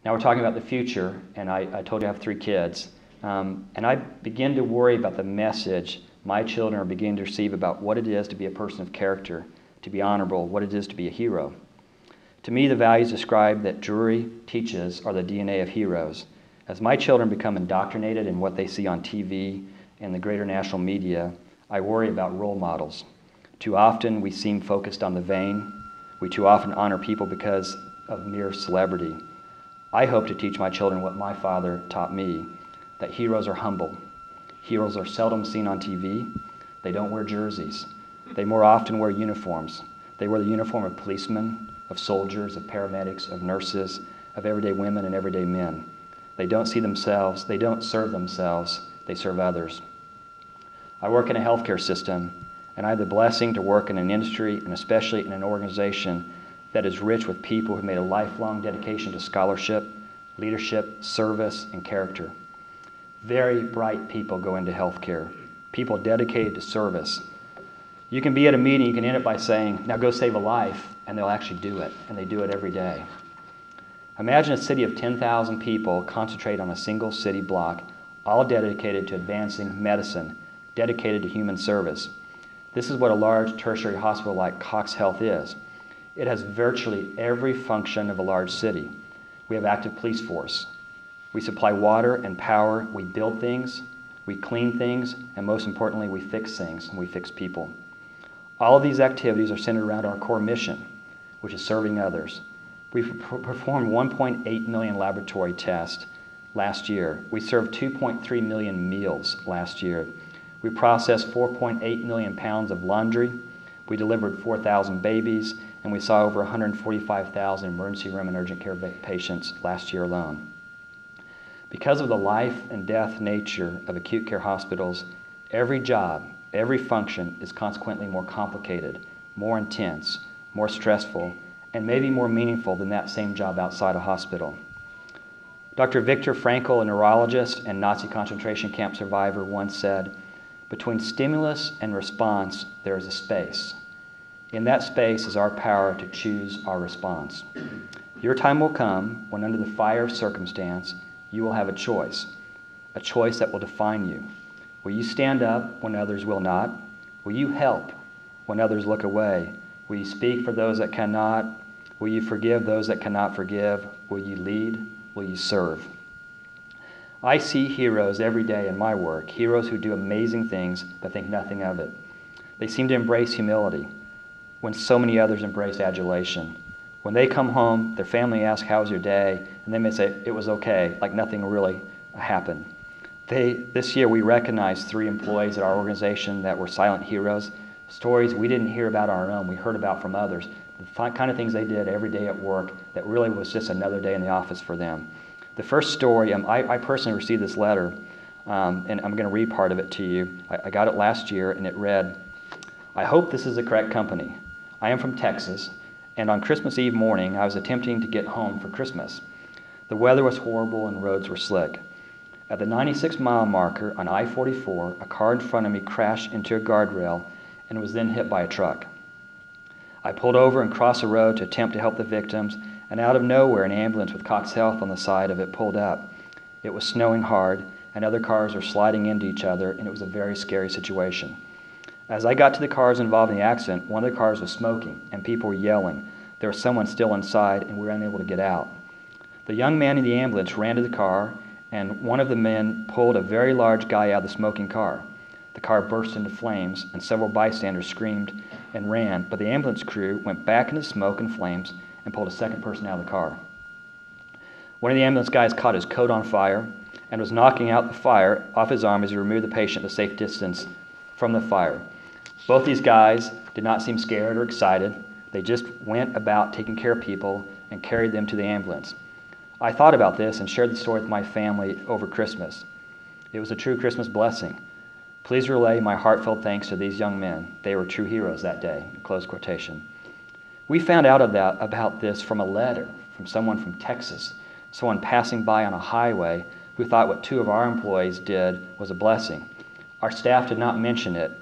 Now we're talking about the future, and I told you I have 3 kids, and I begin to worry about the message my children are beginning to receive about what it is to be a person of character, to be honorable, what it is to be a hero. To me, the values described that Drury teaches are the DNA of heroes. As my children become indoctrinated in what they see on TV and the greater national media, I worry about role models. Too often we seem focused on the vain. We too often honor people because of mere celebrity. I hope to teach my children what my father taught me, that heroes are humble. Heroes are seldom seen on TV. They don't wear jerseys. They more often wear uniforms. They wear the uniform of policemen, of soldiers, of paramedics, of nurses, of everyday women and everyday men. They don't see themselves, they don't serve themselves, they serve others. I work in a healthcare system, and I have the blessing to work in an industry and especially in an organization that is rich with people who made a lifelong dedication to scholarship, leadership, service, and character. Very bright people go into healthcare, people dedicated to service. You can be at a meeting, you can end it by saying, now go save a life, and they'll actually do it, and they do it every day. Imagine a city of 10,000 people concentrated on a single city block, all dedicated to advancing medicine, dedicated to human service. This is what a large tertiary hospital like CoxHealth is. It has virtually every function of a large city. We have active police force. We supply water and power. We build things. We clean things. And most importantly, we fix things and we fix people. All of these activities are centered around our core mission, which is serving others. We performed 1.8 million laboratory tests last year. We served 2.3 million meals last year. We processed 4.8 million pounds of laundry. We delivered 4,000 babies, and we saw over 145,000 emergency room and urgent care patients last year alone. Because of the life and death nature of acute care hospitals, every job, every function is consequently more complicated, more intense, more stressful, and maybe more meaningful than that same job outside a hospital. Dr. Viktor Frankl, a neurologist and Nazi concentration camp survivor, once said, "Between stimulus and response, there is a space. In that space is our power to choose our response. Your time will come when under the fire of circumstance, you will have a choice that will define you. Will you stand up when others will not? Will you help when others look away? Will you speak for those that cannot? Will you forgive those that cannot forgive? Will you lead? Will you serve?" I see heroes every day in my work, heroes who do amazing things but think nothing of it. They seem to embrace humility when so many others embrace adulation. When they come home, their family asks, "How was your day?" And they may say, "It was okay," like nothing really happened. This year we recognized 3 employees at our organization that were silent heroes, stories we didn't hear about on our own, we heard about from others, the kind of things they did every day at work that really was just another day in the office for them. The first story, I personally received this letter, and I'm going to read part of it to you. I got it last year, and it read, "I hope this is the correct company. I am from Texas, and on Christmas Eve morning, I was attempting to get home for Christmas. The weather was horrible and roads were slick. At the 96-mile marker on I-44, a car in front of me crashed into a guardrail and was then hit by a truck. I pulled over and crossed the road to attempt to help the victims, and out of nowhere, an ambulance with CoxHealth on the side of it pulled up. It was snowing hard, and other cars were sliding into each other, and it was a very scary situation. As I got to the cars involved in the accident, one of the cars was smoking, and people were yelling. There was someone still inside, and we were unable to get out. The young man in the ambulance ran to the car, and one of the men pulled a very large guy out of the smoking car. The car burst into flames, and several bystanders screamed and ran, but the ambulance crew went back into smoke and flames and pulled a second person out of the car. One of the ambulance guys caught his coat on fire and was knocking out the fire off his arm as he removed the patient at a safe distance from the fire. Both these guys did not seem scared or excited. They just went about taking care of people and carried them to the ambulance. I thought about this and shared the story with my family over Christmas. It was a true Christmas blessing. Please relay my heartfelt thanks to these young men. They were true heroes that day." Close quotation. We found out about this from a letter from someone from Texas, someone passing by on a highway who thought what 2 of our employees did was a blessing. Our staff did not mention it.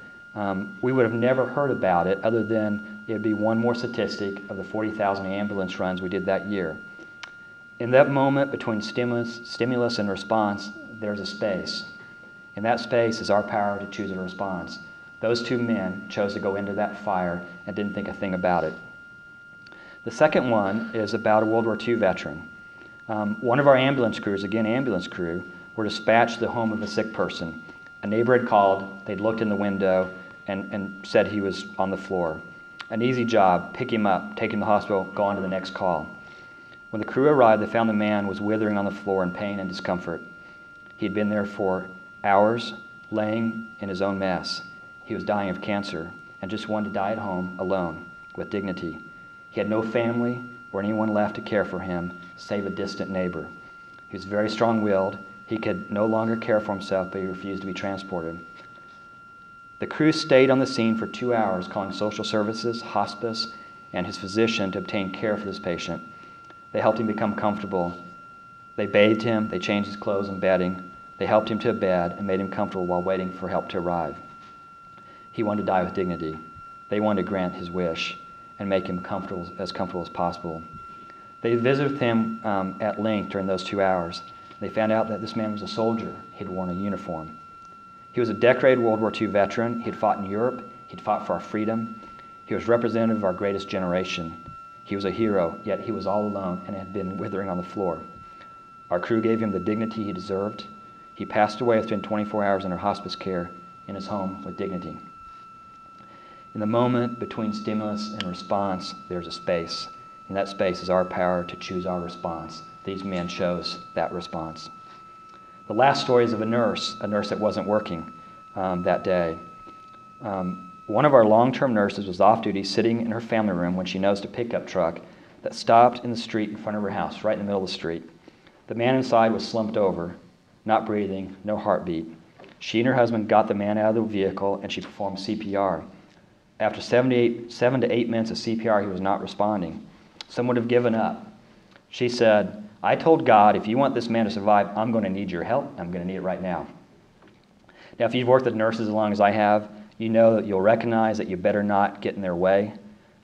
We would have never heard about it other than it would be one more statistic of the 40,000 ambulance runs we did that year. In that moment between stimulus and response, there's a space. And that space is our power to choose a response. Those two men chose to go into that fire and didn't think a thing about it. The second one is about a World War II veteran. One of our ambulance crews, again ambulance crew, were dispatched to the home of a sick person. A neighbor had called, they'd looked in the window and said he was on the floor. An easy job, pick him up, take him to the hospital, go on to the next call. When the crew arrived, they found the man was withering on the floor in pain and discomfort. He'd been there for hours, laying in his own mess. He was dying of cancer and just wanted to die at home alone, with dignity. He had no family or anyone left to care for him, save a distant neighbor. He was very strong-willed. He could no longer care for himself, but he refused to be transported. The crew stayed on the scene for 2 hours, calling social services, hospice, and his physician to obtain care for this patient. They helped him become comfortable. They bathed him, they changed his clothes and bedding. They helped him to a bed and made him comfortable while waiting for help to arrive. He wanted to die with dignity. They wanted to grant his wish and make him comfortable as possible. They visited with him at length during those 2 hours. They found out that this man was a soldier. He'd worn a uniform. He was a decorated World War II veteran. He'd fought in Europe. He'd fought for our freedom. He was representative of our greatest generation. He was a hero, yet he was all alone and had been withering on the floor. Our crew gave him the dignity he deserved. He passed away within 24 hours under hospice care in his home with dignity. In the moment between stimulus and response, there's a space. And that space is our power to choose our response. These men chose that response. The last story is of a nurse that wasn't working that day. One of our long-term nurses was off duty sitting in her family room when she noticed a pickup truck that stopped in the street in front of her house, right in the middle of the street. The man inside was slumped over, not breathing, no heartbeat. She and her husband got the man out of the vehicle and she performed CPR. After 7 to 8 minutes of CPR, he was not responding. Some would have given up. She said, "I told God, if you want this man to survive, I'm going to need your help. I'm going to need it right now." Now, if you've worked with nurses as long as I have, you know that you'll recognize that you better not get in their way.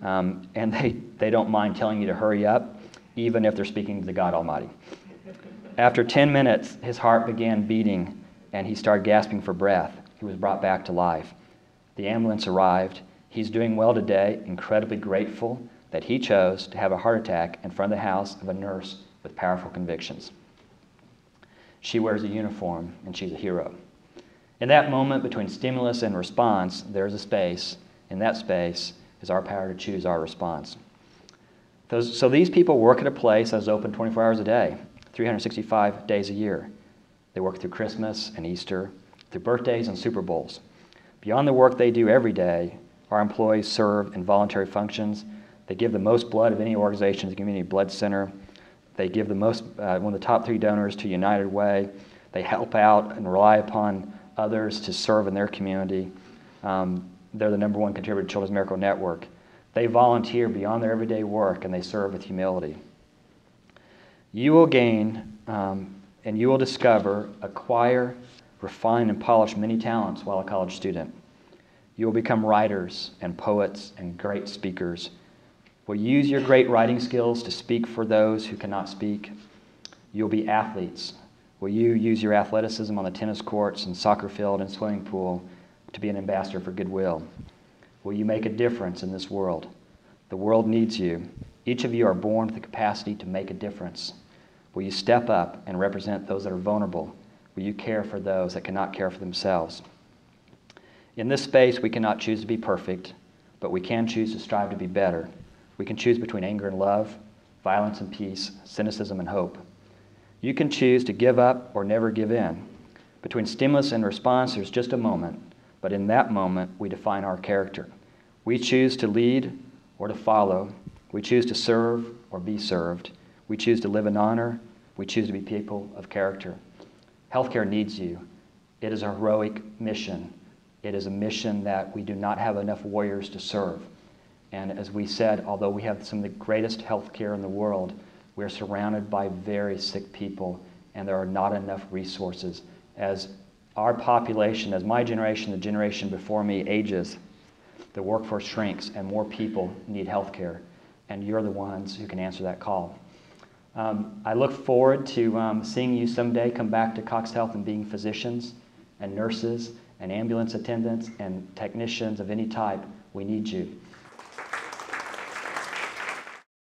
And they don't mind telling you to hurry up, even if they're speaking to the God Almighty. After 10 minutes, his heart began beating, and he started gasping for breath. He was brought back to life. The ambulance arrived. He's doing well today, incredibly grateful that he chose to have a heart attack in front of the house of a nurse with powerful convictions. She wears a uniform, and she's a hero. In that moment between stimulus and response, there's a space. In that space is our power to choose our response. So these people work at a place that is open 24 hours a day, 365 days a year. They work through Christmas and Easter, through birthdays and Super Bowls. Beyond the work they do every day, our employees serve in voluntary functions. They give the most blood of any organization, the Community Blood Center. They give the most, one of the top 3 donors to United Way. They help out and rely upon others to serve in their community. They're the #1 contributor to Children's Miracle Network. They volunteer beyond their everyday work, and they serve with humility. You will gain and you will discover, acquire, refine, and polish many talents while a college student. You will become writers and poets and great speakers. Will you use your great writing skills to speak for those who cannot speak? You'll be athletes. Will you use your athleticism on the tennis courts and soccer field and swimming pool to be an ambassador for goodwill? Will you make a difference in this world? The world needs you. Each of you are born with the capacity to make a difference. Will you step up and represent those that are vulnerable? Will you care for those that cannot care for themselves? In this space, we cannot choose to be perfect, but we can choose to strive to be better. We can choose between anger and love, violence and peace, cynicism and hope. You can choose to give up or never give in. Between stimulus and response, there's just a moment, but in that moment, we define our character. We choose to lead or to follow. We choose to serve or be served. We choose to live in honor. We choose to be people of character. Healthcare needs you. It is a heroic mission. It is a mission that we do not have enough warriors to serve. And as we said, although we have some of the greatest health care in the world, we're surrounded by very sick people, and there are not enough resources. As our population, as my generation, the generation before me ages, the workforce shrinks and more people need health care, and you're the ones who can answer that call. I look forward to seeing you someday come back to CoxHealth and being physicians and nurses and ambulance attendants and technicians of any type. We need you.